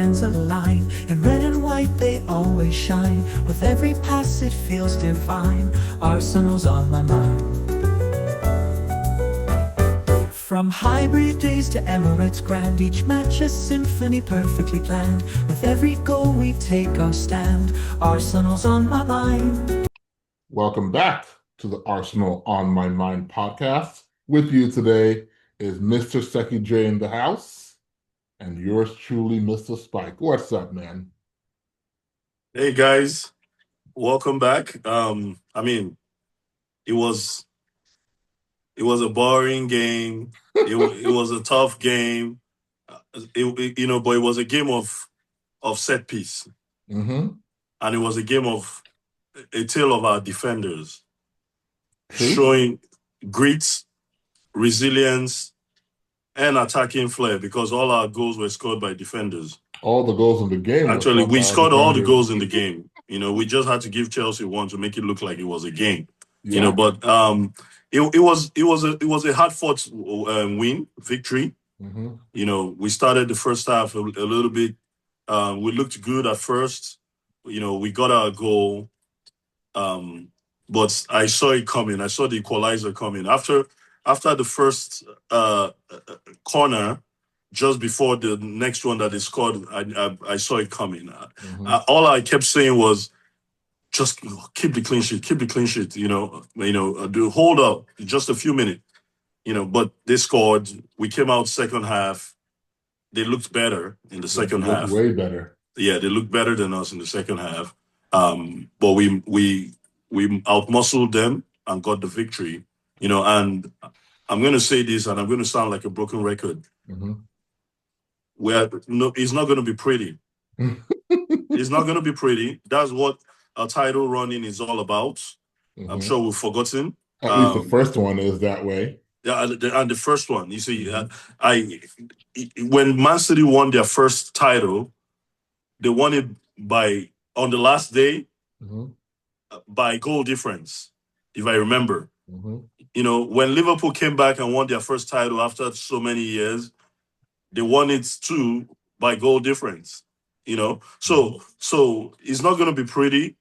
fans align. In red and white they always shine. With every pass it feels divine. Arsenal's on my mind. From hybrid days to Emirates grand, each match a symphony perfectly planned. With every goal we take our stand. Arsenal's on my mind. Welcome back to the Arsenal on My Mind podcast. With you today is Mr. Sekijay in the house, and yours truly, Mr. Spike. What's up, man? Hey guys, welcome back. It was a boring game. It was a tough game. But it was a game of set piece, Mm-hmm. and it was a game of a tale of our defenders True. showing grit, resilience, and attacking flair because all our goals were scored by defenders. All the goals in the game. Actually, we scored all the goals in the game. We just had to give Chelsea one to make it look like it was a game. Yeah. But it was a hard fought victory. Mm-hmm. We started the first half a little bit. We looked good at first. We got our goal, but I saw it coming. I saw the equalizer coming after the first corner. Just before the next one that they scored, I saw it coming. Mm-hmm. All I kept saying was, just keep the clean sheet, keep the clean sheet. Do hold up just a few minutes. But they scored. We came out second half. They looked better in the second half. Way better. Yeah, they looked better than us in the second half. But we outmuscled them and got the victory. And I'm going to say this, and I'm going to sound like a broken record. Mm-hmm. It's not going to be pretty. It's not going to be pretty. That's what a title running is all about. Mm-hmm. I'm sure we've forgotten. At least the first one is that way. Yeah, and the first one, you see, when Man City won their first title, they won it on the last day by goal difference, if I remember. Mm-hmm. When Liverpool came back and won their first title after so many years, they won it too by goal difference. So it's not going to be pretty.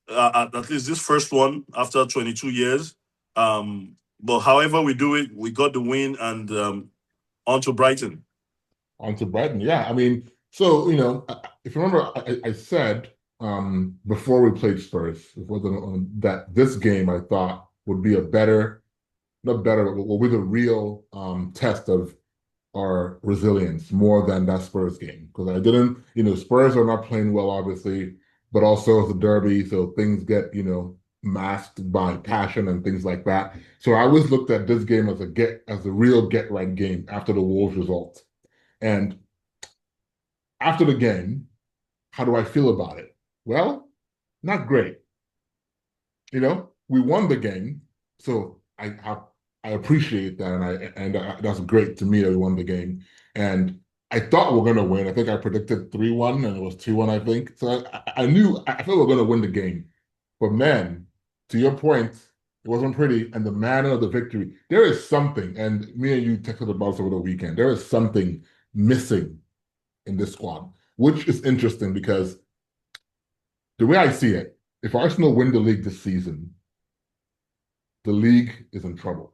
At least this first one after 22 years. But however we do it, we got the win and on to Brighton. On to Brighton, yeah. So, if you remember, I said before we played Spurs, that this game I thought would be will be the real test of our resilience more than that Spurs game. Because I didn't, Spurs are not playing well, obviously, but also it's a derby, so things get, masked by passion and things like that. So I always looked at this game as a real get-right game after the Wolves result. And after the game, how do I feel about it? Well, not great. We won the game, so I appreciate that, and that's great to me that we won the game. And I thought we were going to win. I think I predicted 3-1, and it was 2-1, I think. So I felt we were going to win the game. But man, to your point, it wasn't pretty. And the manner of the victory, there is something, and me and you texted about this over the weekend, there is something missing in this squad, which is interesting because the way I see it, if Arsenal win the league this season, the league is in trouble.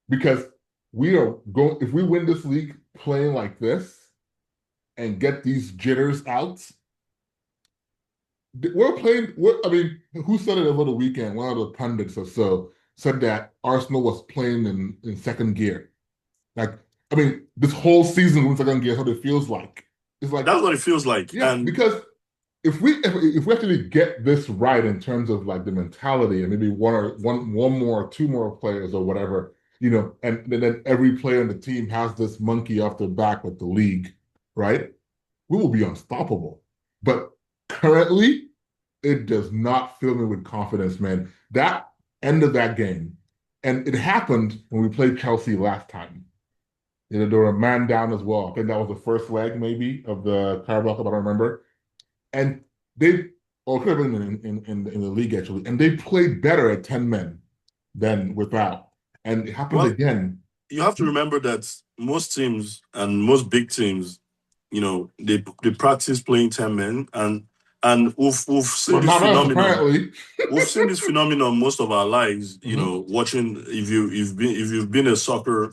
Because if we win this league playing like this and get these jitters out, who said it over the weekend? One of the pundits or so said that Arsenal was playing in second gear. This whole season in second gear is what it feels like. It's like that's what it feels like. Yeah, because if we actually get this right in terms of like the mentality and maybe one more, two more players or whatever, and then every player in the team has this monkey off their back with the league, right? We will be unstoppable. But currently, it does not fill me with confidence, man. That end of that game, and it happened when we played Chelsea last time. They were a man down as well. I think that was the first leg, maybe, of the Carabao Cup, I don't remember. And it could have been in the league, actually. And they played better at 10 men than without. And it happened again you have to remember that most teams and most big teams, they practice playing 10 men, and we've seen But this not us, phenomenon. apparently. We've seen this phenomenon most of our lives. Watching, if you've been a soccer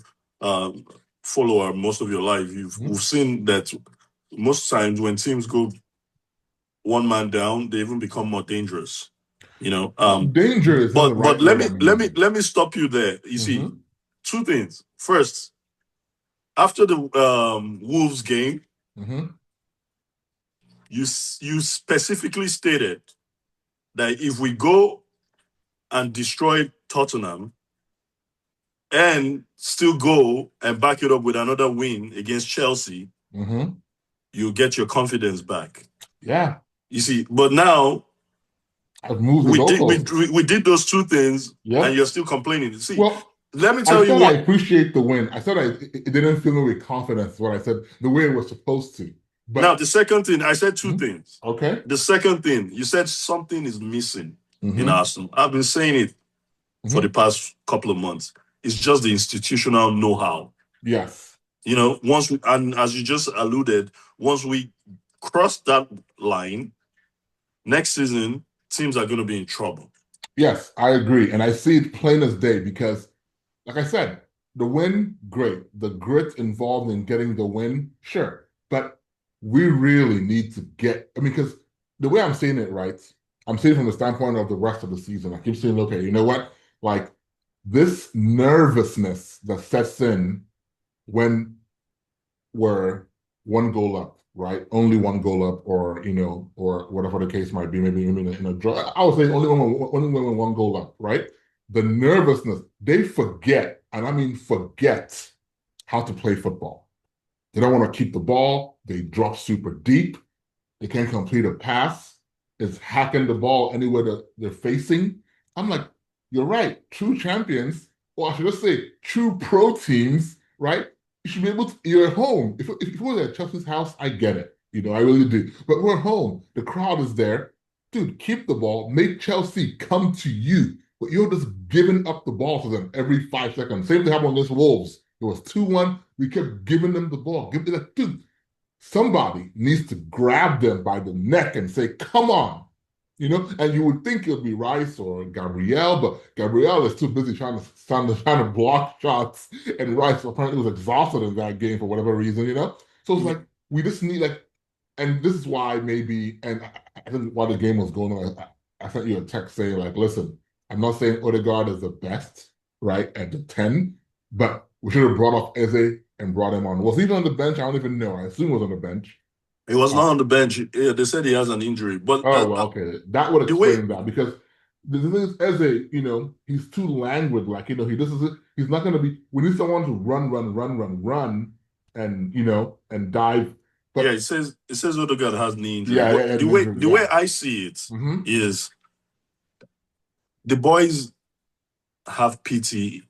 follower most of your life, we've seen that most times when teams go one man down, they even become more dangerous. Dangerous is the right But word I'm using. let me stop you there. You see, Mhm. two things. First, after the Wolves game, Mhm. you specifically stated that if we go and destroy Tottenham and still go and back it up with another win against Chelsea, Mhm. you get your confidence back. Yeah. You see, but now I've moved the we goalposts. did those two things, and Yep. you're still complaining. See, Well, let me I tell you said I what. appreciate the win. I said it didn't fill me with confidence, is what I said, the way it was supposed to. Now, But the second thing, I said two Mhm. things. Okay. The second thing, you said something is missing in Mhm. Arsenal. I've been saying it for the Mhm. past couple of months. It's just the institutional know-how. Yes. Once we, and as you just alluded, once we cross that line, next season, teams are going to be in trouble. Yes, I agree. And I see it plain as day because, like I said, the win, great. The grit involved in getting the win, sure. But we really need to get, I mean, because the way I'm seeing it, right, I'm seeing it from the standpoint of the rest of the season. I keep saying, okay, you know what? Like this nervousness that sets in when we're one goal up, right? Only one goal up, or or whatever the case might be. Maybe in a draw. I would say only when one goal up, right? The nervousness, they forget, and I mean forget, how to play football. They don't want to keep the ball. They drop super deep. They can't complete a pass. It's hacking the ball anywhere that they're facing. I'm like, you're right. True champions, or I should just say true pro teams, right? You should be able to, you're at home. If it was at Chelsea's house, I get it. I really do. But we're home. The crowd is there. Dude, keep the ball. Make Chelsea come to you. But you're just giving up the ball to them every 5 seconds. Same thing happened against Wolves. It was 2-1. We kept giving them the ball. Dude, somebody needs to grab them by the neck and say, come on. And you would think it would be Rice or Gabriel, but Gabriel is too busy trying to block shots, and Rice apparently was exhausted in that game for whatever reason. So it's like we just need and this is why maybe, and I think while the game was going on, I sent you a text saying like, listen, I'm not saying Odegaard is the best, right, at the 10, but we should have brought off Eze and brought him on. Was he even on the bench? I don't even know. I assume he was on the bench. He was not on the bench. Yeah, they said he has an injury. But Oh, well, okay. That would the way explain that because the thing is, Eze, he's too languid. Like, he's not going to be, we need someone to run, and dive. But it says Odegaard has knee injury. yeah, But yeah, the way I see it is the boys have PTSD.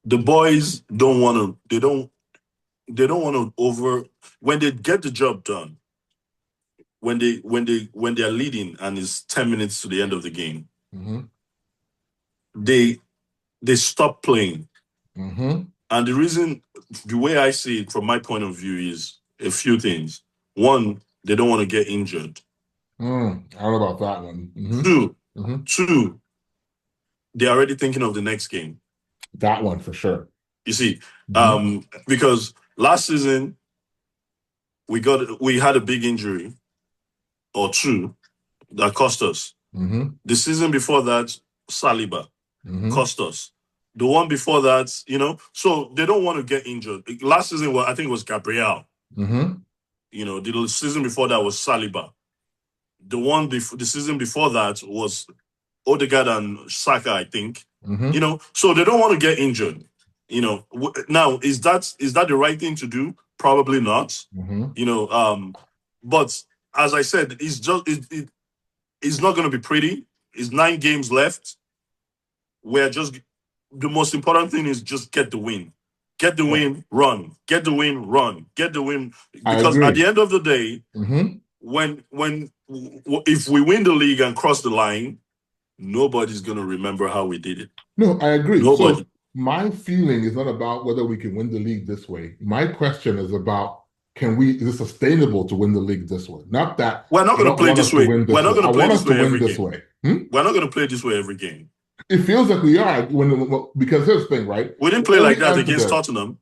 The boys don't want to. They don't want to when they get the job done. When they are leading and it's 10 minutes to the end of the game, they stop playing. And the way I see it from my point of view is a few things. One, they don't want to get injured. I don't know about that one. Two, they're already thinking of the next game. That one for sure. You see, because last season we had a big injury or two that cost us. The season before that, Saliba cost us. The one before that, so they don't want to get injured. Last season, I think it was Gabriel. The season before that was Saliba. The season before that was Odegaard and Saka, I think. So they don't want to get injured. Now is that the right thing to do? Probably not. But as I said, it's not going to be pretty. It's 9 games left. The most important thing is just get the win. Get the win, run. Get the win, run. Get the win. Because at the end of the day, when if we win the league and cross the line, nobody's going to remember how we did it. No, I agree. Nobody. So my feeling is not about whether we can win the league this way. My question is about is it sustainable to win the league this way? Not that we're not going to play this way. We're not going to play this way every game. We're not going to play this way every game. It feels like we are because here's the thing, right? We didn't play like that against Tottenham.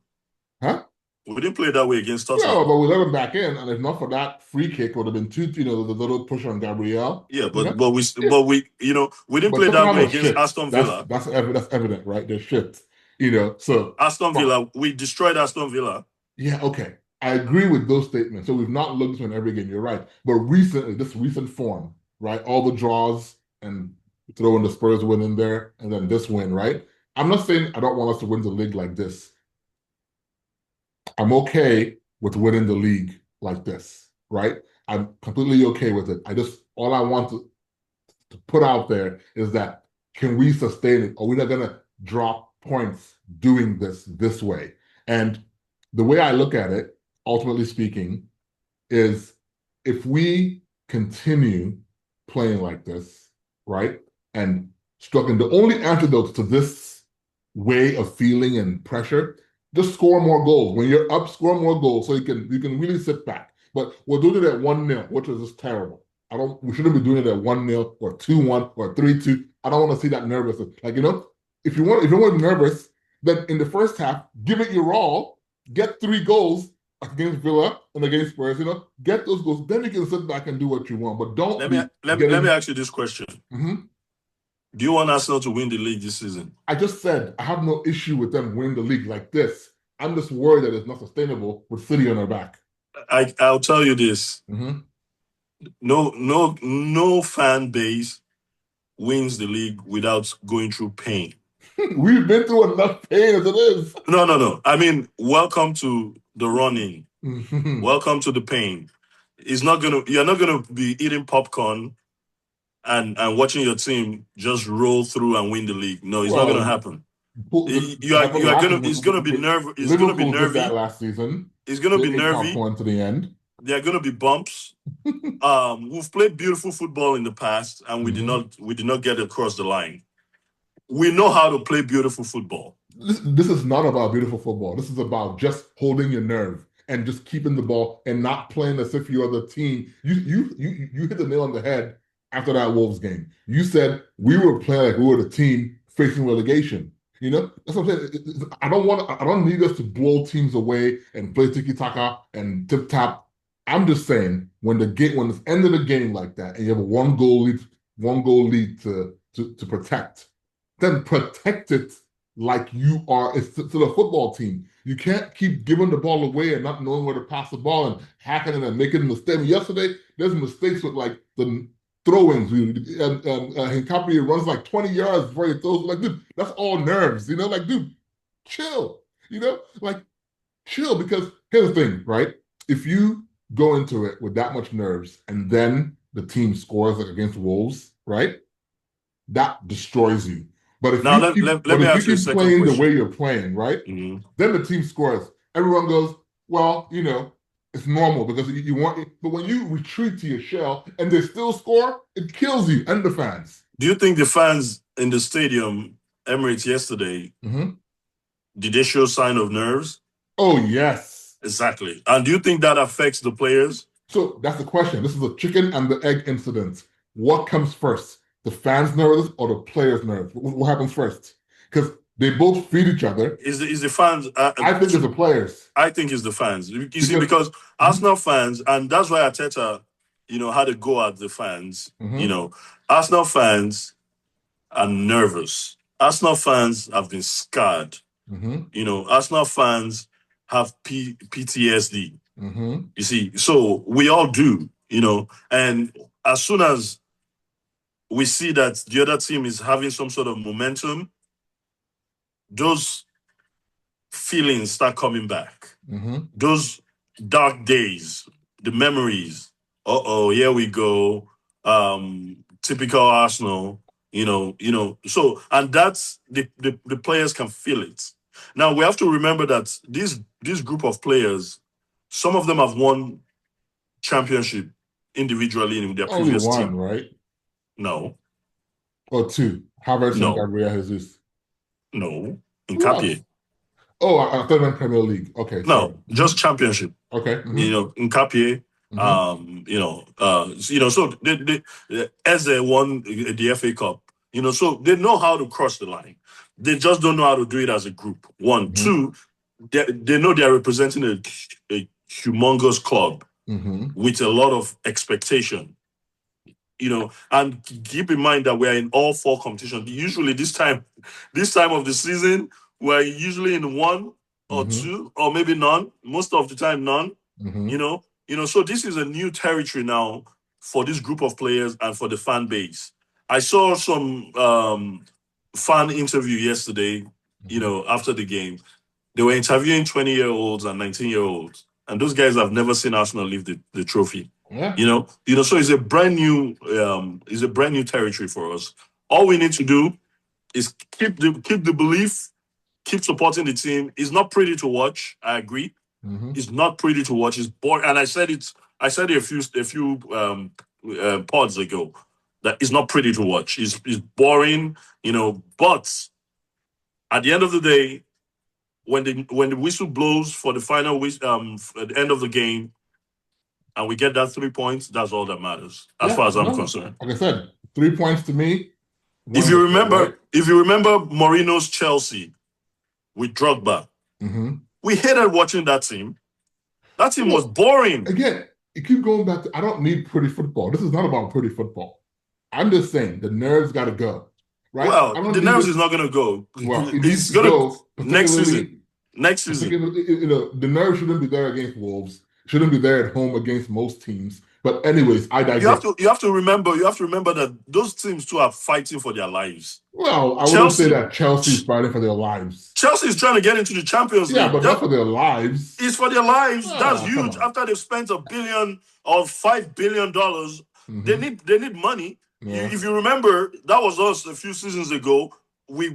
Huh? We didn't play that way against Tottenham. No, but we let him back in, and if not for that free kick, it would have been two, the little push on Gabriel. Yeah, but we didn't play that way against Aston Villa. That's evident, right? There's shit, So Aston Villa, we destroyed Aston Villa. Yeah, okay, I agree with those statements. So we've not looked in every game. You're right, but recently, this recent form, right? All the draws and throwing the Spurs win in there, and then this win, right? I'm not saying I don't want us to win the league like this. I'm okay with winning the league like this, right? I'm completely okay with it. All I want to put out there is that can we sustain it? Are we not going to drop points doing this way? And the way I look at it, ultimately speaking, is if we continue playing like this, right, and struggling, the only antidote to this way of feeling and pressure, just score more goals. When you're up, score more goals so you can really sit back. But we're doing it at 1-0, which is just terrible. We shouldn't be doing it at 1-0 or 2-1 or 3-2. I don't want to see that nervous. Like, if you want to be nervous, then in the first half, give it your all, get 3 goals against Villa and against Spurs, get those goals, then you can sit back and do what you want. But don't let me ask you this question. Mm-hmm. Do you want Arsenal to win the league this season? I just said I have no issue with them winning the league like this. I'm just worried that it's not sustainable with City on their back. I'll tell you this. Mm-hmm. No fan base wins the league without going through pain. We've been through enough pain as it is. No. I mean, welcome to the running. Mm-hmm. Welcome to the pain. You're not gonna be eating popcorn and watching your team just roll through and win the league. No, it's not gonna happen. It's gonna be nervy. It's gonna be nervy. That last season. It's gonna be nervy. Popcorn to the end. There are gonna be bumps. We've played beautiful football in the past, and we did not get across the line. We know how to play beautiful football. This is not about beautiful football. This is about just holding your nerve and just keeping the ball and not playing as if you're the team. You hit the nail on the head after that Wolves game. You said we were playing like we were the team facing relegation. That's what I'm saying. I don't need us to blow teams away and play tiki-taka and tip-tap. I'm just saying when it's end of the game like that and you have a one goal lead to protect, then protect it like you are. It's to the football team. You can't keep giving the ball away and not knowing where to pass the ball and hacking it and making mistakes. Yesterday, there's mistakes with like the throw-ins. Hincapie runs like 20 yards before he throws. Like, dude, that's all nerves. Like, dude, chill. Chill. Because here's the thing, right? If you go into it with that much nerves and then the team scores like against Wolves, right? That destroys you. But if you keep playing the way you're playing, right? Mm-hmm. Then the team scores. Everyone goes, well, it's normal because you want it. But when you retreat to your shell and they still score, it kills you and the fans. Do you think the fans in the stadium, Emirates yesterday, did they show sign of nerves? Oh, yes. Exactly. And do you think that affects the players? So that's the question. This is a chicken and the egg incident. What comes first? The fans' nerves or the players' nerves? What happens first? Because they both feed each other. Is the fans? I think it's the players. I think it's the fans. See, because Arsenal fans, and that's why Arteta, had to go at the fans. Arsenal fans are nervous. Arsenal fans have been scarred. Arsenal fans have PTSD. You see, so we all do. And as soon as we see that the other team is having some sort of momentum, those feelings start coming back. Those dark days, the memories. Here we go. Typical Arsenal. So, and that's the players can feel it. Now we have to remember that this group of players, some of them have won championship individually in their previous Only one, team. right? No. or two? Havertz and No, Gabriel Jesus. no, Who else? Nkapie. Oh, I thought you meant Premier League. Okay, sorry. No, just championship. Okay. Nkapie. Hmm. So Eze won the FA Cup. So they know how to cross the line. They just don't know how to do it as a group. One, Hmm. two, they know they're representing a humongous club Hmm. with a lot of expectation. And keep in mind that we're in all four competitions. Usually this time of the season, we're usually in one or Hmm. two, or maybe none. Most of the time, none. Hmm. So this is a new territory now for this group of players and for the fan base. I saw some fan interview yesterday, after the game. They were interviewing 20-year-olds and 19-year-olds, and those guys have never seen Arsenal leave the trophy. Yeah. So it's a brand new territory for us. All we need to do is keep the belief, keep supporting the team. It's not pretty to watch. I agree. Hmm. It's not pretty to watch. It's boring. And I said it. I said it a few pods ago that it's not pretty to watch. It's boring. But at the end of the day, when the whistle blows for the final at the end of the game, and we get that 3 points, that's all that matters, as Yeah. far as I'm No, concerned. like I said, 3 points to me. If you Wonderful, right? remember, if you remember Mourinho's Chelsea with Drogba, Hmm. we hated watching that team. That team was Well, boring. again, you keep going back to, I don't need pretty football. This is not about pretty football. I'm just saying the nerves got to go, right? Well, I the don't need nerves it. is not going to go. Well, it needs It's to going to go, next season. particularly, Next season. the nerves shouldn't be there against Wolves. Shouldn't be there at home against most teams. But anyways, I You have digress. to remember that those teams too are fighting for their lives. Well, I wouldn't say Chelsea that Chelsea's fighting for their lives. Chelsea is trying to get into the Champions Yeah, League. but not for their lives. It's for their lives. That's Ah, come huge. on. After they've spent $1 billion or $5 billion, Hmm. they need money. Yeah. If you remember, that was us a few seasons ago. We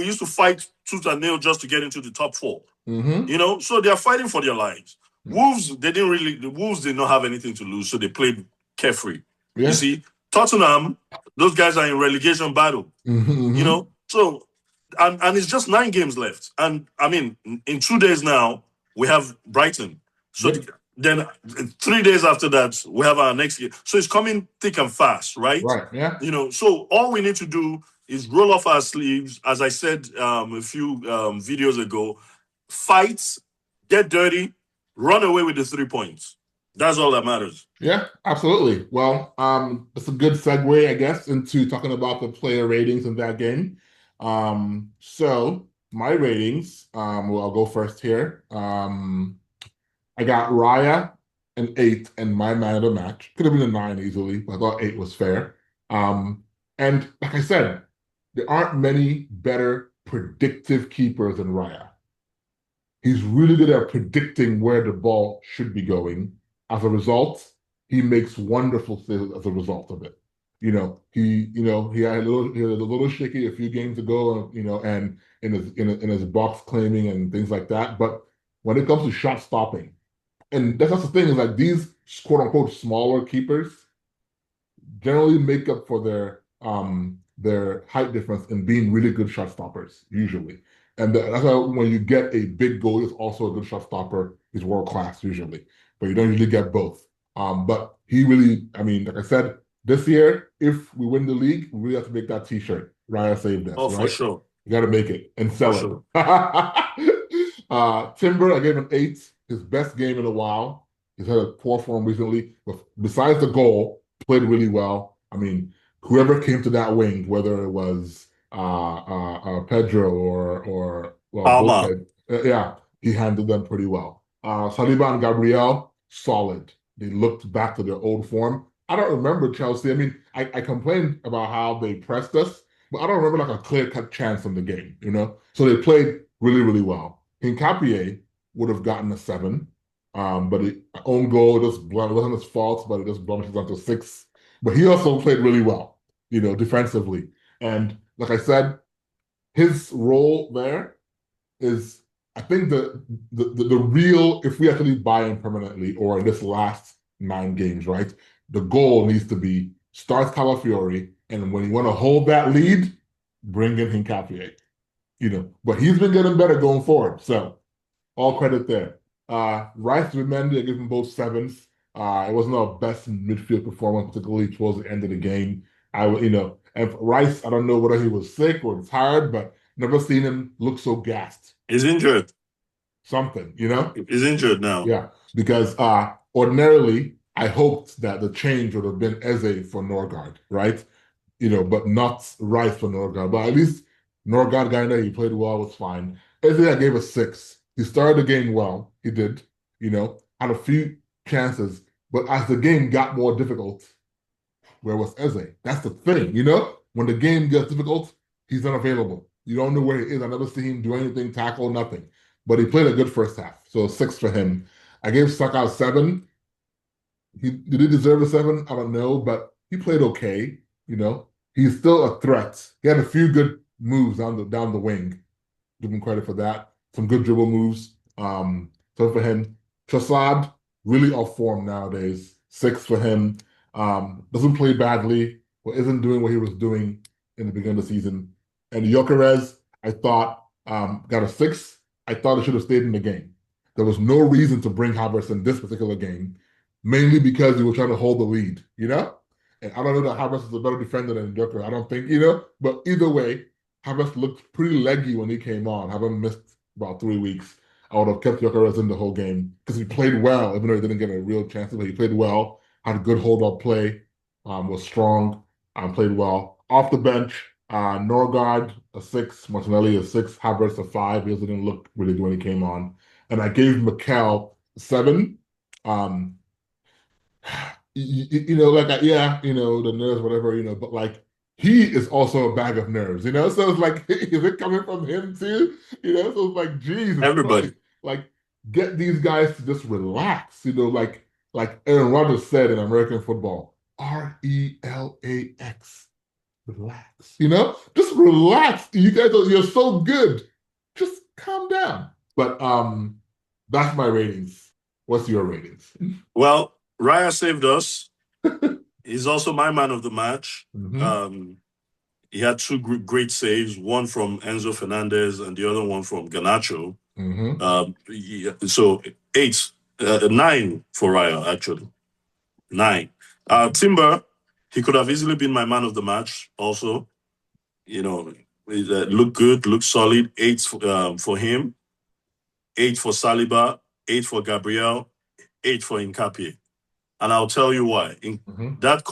used to fight tooth and nail just to get into the top four. Hmm. So they are fighting for their lives. The Wolves did not have anything to lose, so they played carefree. You Yeah. see, Tottenham, those guys are in relegation battle. Hmm. So and it's just 9 games left. And I mean, in 2 days now, we have Brighton. So Yep. then 3 days after that, we have our next game. So it's coming thick and fast, right? Right. Yeah. So all we need to do is roll off our sleeves, as I said a few videos ago, fight, get dirty, run away with the 3 points. That's all that matters. Yeah, absolutely. Well, it's a good segue, I guess, into talking about the player ratings in that game. So my ratings, well, I'll go first here. I got Raya an 8 and my man of the match. Could have been a 9 easily, but I thought 8 was fair. And like I said, there aren't many better predictive keepers than Raya. He's really good at predicting where the ball should be going. As a result, he makes wonderful saves as a result of it. He had a little shaky a few games ago, and in his box claiming and things like that. But when it comes to shot stopping, and that's the thing is like these quote unquote smaller keepers generally make up for their height difference in being really good shot stoppers usually. And that's why when you get a big goal, who's also a good shot stopper, he's world class usually, but you don't usually get both. But he really, I mean, like I said, this year, if we win the league, we really have to make that T-shirt. Raya saved us, Oh, for right? sure. You got to make it and sell For it. sure. Timber, I gave him 8, his best game in a while. He's had a poor form recently, but besides the goal, played really well. I mean, whoever came to that wing, whether it was Pedro or Palmer. both, yeah, he handled them pretty well. Saliba and Gabriel, solid. They looked back to their old form. I don't remember Chelsea. I mean, I complained about how they pressed us, but I don't remember like a clear-cut chance in the game, So they played really, really well. Hincapié would have gotten a 7, but the own goal just it wasn't his fault, but it just blemishes onto 6. But he also played really well, defensively. And like I said, his role there is, I think the real, if we actually buy him permanently or in this last 9 games, right? The goal needs to be start Calafiori And when you want to hold that lead, bring in Hincapie. But he's been getting better going forward. So all credit there. Rice and Mendy, I give them both sevens. It wasn't our best midfield performance, particularly towards the end of the game. And Rice, I don't know whether he was sick or tired, but never seen him look so gassed. He's injured. Something, He's injured now. Yeah, because ordinarily I hoped that the change would have been Eze for Norgard, right? But not Rice for Norgard. But at least Norgard got in there, he played well, was fine. Eze, I gave a 6. He started the game well. He did, had a few chances. But as the game got more difficult, where was Eze? That's the thing, When the game gets difficult, he's unavailable. You don't know where he is. I never see him do anything, tackle, nothing. But he played a good first half. So 6 for him. I gave Saka a 7. Did he deserve a 7? I don't know, but he played okay, He's still a threat. He had a few good moves down the wing. Give him credit for that. Some good dribble moves. So for him. Trossard, really off form nowadays. 6 for him. Doesn't play badly, or isn't doing what he was doing in the beginning of the season. And Gyökeres, I thought, got a 6. I thought he should have stayed in the game. There was no reason to bring Havertz in this particular game, mainly because he was trying to hold the lead, And I don't know that Havertz is a better defender than Gyökeres. I don't think, But either way, Havertz looked pretty leggy when he came on. Having missed about 3 weeks, I would have kept Gyökeres in the whole game because he played well, even though he didn't get a real chance. But he played well, had a good hold-up play, was strong, played well. Off the bench, Norgard a 6, Martinelli a 6, Havertz a 5. He also didn't look really good when he came on. And I gave Mikel 7. The nerves, whatever, but like he is also a bag of nerves, So it's like, is it coming from him too? So it's like, Jesus, Everybody. Christ. Like, get these guys to just relax, like Aaron Rodgers said in American football, RELAX. Relax, just relax. You guys you're so good. Just calm down. But that's my ratings. What's your ratings? Well, Raya saved us. He's also my man of the match. Mm-hmm. He had 2 great saves, one from Enzo Fernandez and the other one from Garnacho. Mm-hmm. So 9 for Raya, actually. 9. Timber, he could have easily been my man of the match also. Looked good, looked solid. 8 for him. 8 for Saliba. 8 for Gabriel. 8 for Hincapie. And I'll tell you why. That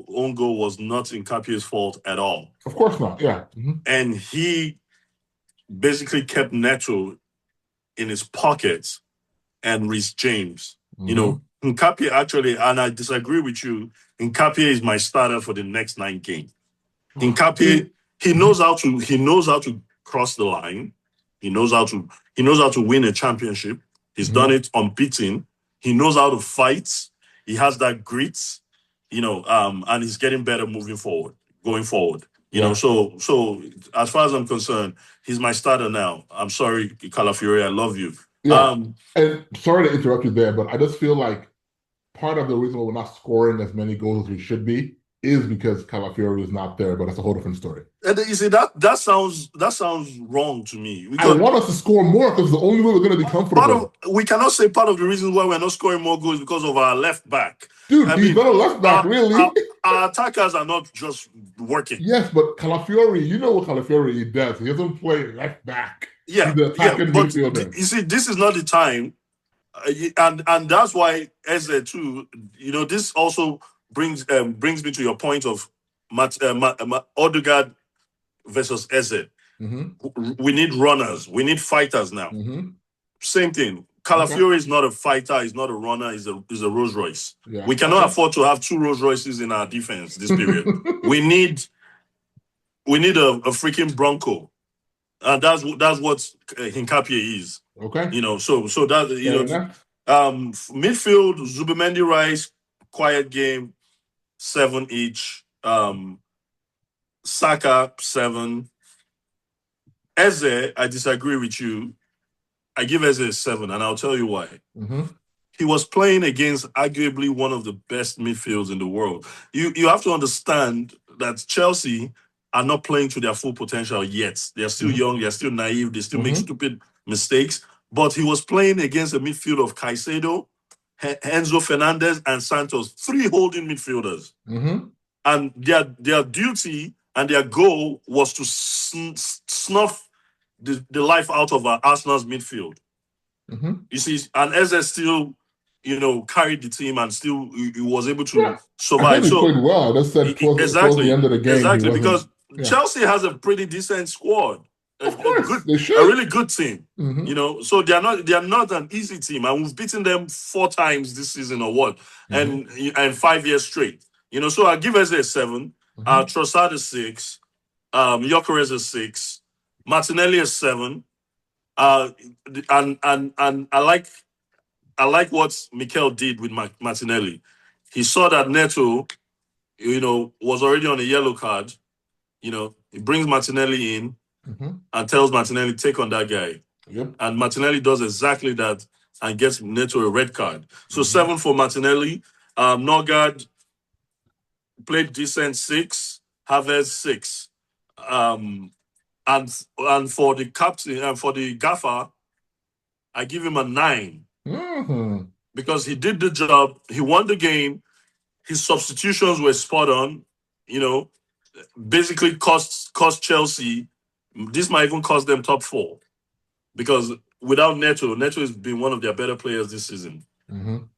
own goal was not Hincapie's fault at all. Of course not, yeah. And he basically kept Neto in his pocket and Reece James. Hincapie actually, and I disagree with you, Hincapie is my starter for the next 9 games. Hincapie, he knows how to cross the line. He knows how to win a championship. He's done it unbeaten. He knows how to fight. He has that grit, and he's getting better going forward. So as far as I'm concerned, he's my starter now. I'm sorry, Calafiori, I love you. Yeah. And sorry to interrupt you there, but I just feel like part of the reason why we're not scoring as many goals as we should be is because Calafiori is not there, but that's a whole different story. And you see, that sounds wrong to me. I want us to score more because the only way we're going to be comfortable. We cannot say part of the reason why we're not scoring more goals because of our left back. Dude, he's not a left back, really. Our attackers are not just working. Yes, but Calafiori, you know what Calafiori does. He doesn't play left back. Yeah, but you see, this is not the time. And that's why Eze too, this also brings me to your point of Odegaard versus Eze. We need runners. We need fighters now. Same thing. Calafiori is not a fighter. He's not a runner. He's a Rolls Royce. Yeah. We cannot afford to have 2 Rolls Royces in our defense this period. we need a freaking Bronco. And that's what Hincapie is. Okay. So that midfield, Zubimendi, Rice, quiet game, 7 each. Saka 7. Eze, I disagree with you. I give Eze a 7, and I'll tell you why. He was playing against arguably one of the best midfields in the world. You have to understand that Chelsea are not playing to their full potential yet. They're still young, they're still naive, they still make stupid mistakes. But he was playing against a midfield of Caicedo, Enzo Fernandez, and Santos, 3 holding midfielders. And their duty and their goal was to snuff the life out of Arsenal's midfield. You see, and Eze still, carried the team and still he was able to survive. I think he played well. That's said towards the end of the game. Exactly, because Chelsea has a pretty decent squad. Of course, they should. A really good team. So they are not an easy team, and we've beaten them 4 times this season or what, and 5 years straight. So I give Eze a 7. Trossard a 6. Gyökeres a 6. Martinelli a 7. And I like what Mikel did with Martinelli. He saw that Neto, was already on a yellow card. He brings Martinelli in and tells Martinelli, take on that guy. And Martinelli does exactly that and gets Neto a red card. So 7 for Martinelli. Norgard played decent, 6. Havertz 6. And for the captain and for the gaffer, I give him a 9 because he did the job. He won the game. His substitutions were spot on. Basically cost Chelsea. This might even cost them top 4 because without Neto has been one of their better players this season.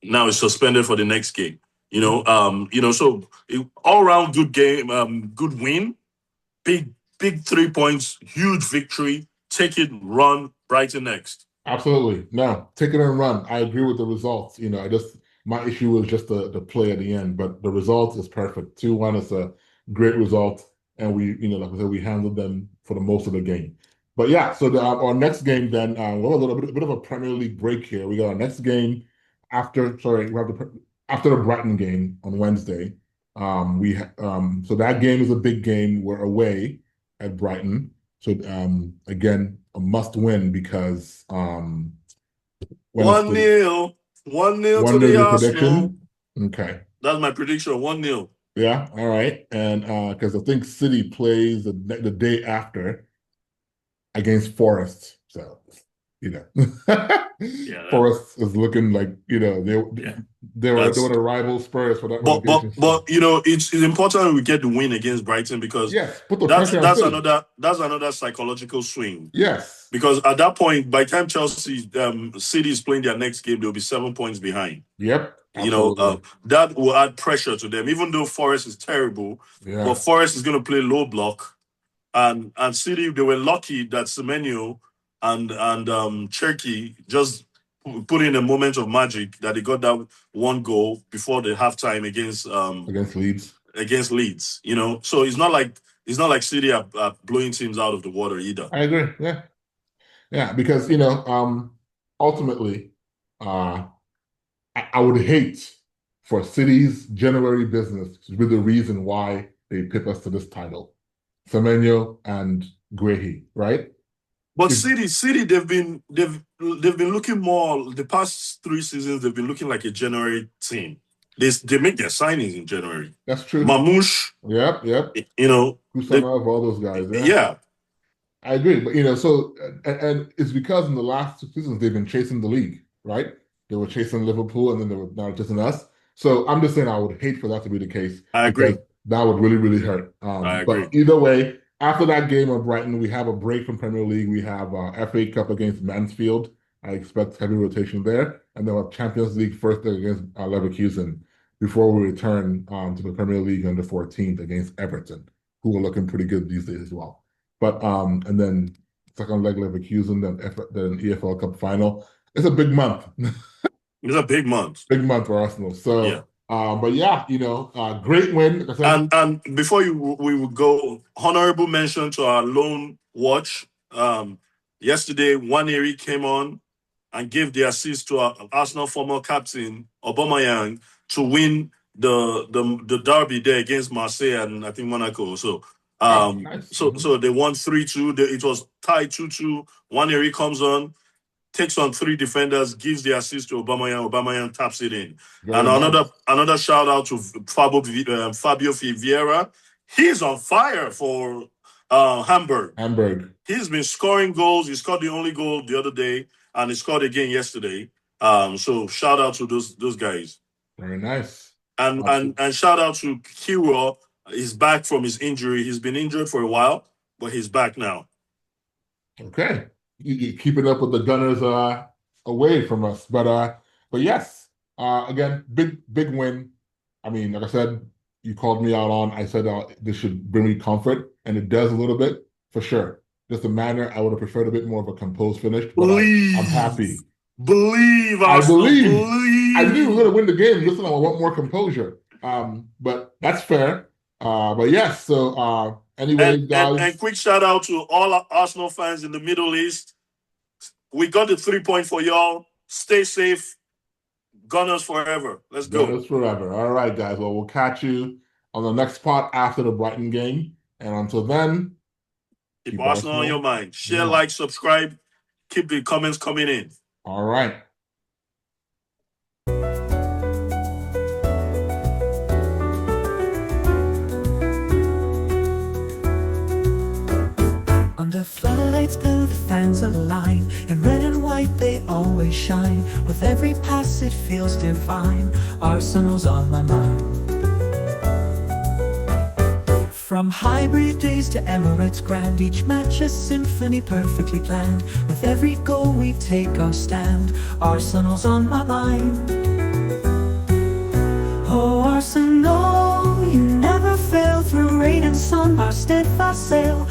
Now he's suspended for the next game. So all round good game, good win, big 3 points, huge victory. Take it, run, Brighton next. Absolutely. No, take it and run. I agree with the results. My issue was just the play at the end, but the result is perfect. 2-1 is a great result, and we, like I said, we handled them for the most of the game. But yeah, so our next game then, we'll have a little bit of a Premier League break here. We got our next game after the Brighton game on Wednesday. So that game is a big game. We're away at Brighton. So again, a must win because 1-0 to the Arsenal. Prediction? Okay. That's my prediction, 1-0. Yeah, all right. And because I think City plays the day after against Forest. So, Forest is looking like, they were the rival Spurs for that. But it's important we get the win against Brighton because that's another psychological swing. Yes. Because at that point, by the time City is playing their next game, they'll be 7 points behind. Yep. That will add pressure to them, even though Forest is terrible. Yeah. But Forest is going to play low block, and City, they were lucky that Semenyo and Cherky just put in a moment of magic that they got that 1 goal before the halftime against Leeds. Against Leeds, so it's not like City are blowing teams out of the water either. I agree. Yeah, because ultimately, I would hate for City's January business to be the reason why they pick us to this title. Semenyo and Guehi, right? But City, they've been looking more the past 3 seasons. They've been looking like a January team. They make their signings in January. That's true. Mamouche. Yep. Kusanov, all those guys. Yeah. I agree, but so and it's because in the last 2 seasons they've been chasing the league, right? They were chasing Liverpool, and then they were now chasing us. So I'm just saying I would hate for that to be the case. I agree. That would really, really hurt. I agree. But either way, after that game of Brighton, we have a break from Premier League. We have FA Cup against Mansfield. I expect heavy rotation there. And then we have Champions League first against Leverkusen before we return to the Premier League on the 14th against Everton, who are looking pretty good these days as well. But and then second leg Leverkusen, then EFL Cup final. It's a big month. It's a big month. Big month for Arsenal. So, yeah. But yeah, great win. And before we would go, honorable mention to our lone watch. Yesterday, Nwaneri came on and gave the assist to our Arsenal former captain Aubameyang to win the derby there against Marseille and I think Monaco. So, nice. So they won 3-2. It was tied 2-2. Nwaneri comes on, takes on 3 defenders, gives the assist to Aubameyang. Aubameyang taps it in. Very nice. Another shout out to Fabio Vieira. He's on fire for Hamburg. Hamburg. He's been scoring goals. He scored the only goal the other day, and he scored again yesterday. So shout out to those guys. Very nice. And shout out to Kiro. He's back from his injury. He's been injured for a while, but he's back now. Okay. You keeping up with the Gunners away from us. But yes, again, big win. I mean, like I said, you called me out on, I said this should bring me comfort, and it does a little bit, for sure. Just the manner, I would have preferred a bit more of a composed finish, but I'm happy. Believe, Arsenal, I believe. I knew we were going to win the game. Listen, I want more composure. But that's fair. But yes, so anyway, guys. And quick shout out to all Arsenal fans in the Middle East. We got the 3 point for y'all. Stay safe. Gunners forever. Let's go. Gunners forever. All right, guys. Well, we'll catch you on the next part after the Brighton game. And until then, keep Arsenal on your mind. Share, like, subscribe. Keep the comments coming in. All right. Under floodlights build the fans align. In red and white they always shine. With every pass it feels divine. Arsenal's on my mind. From hybrid days to Emirates grand, each match a symphony perfectly planned. With every goal we take our stand. Arsenal's on my mind. Oh Arsenal, you never fail. Through rain and sun our steadfast sail.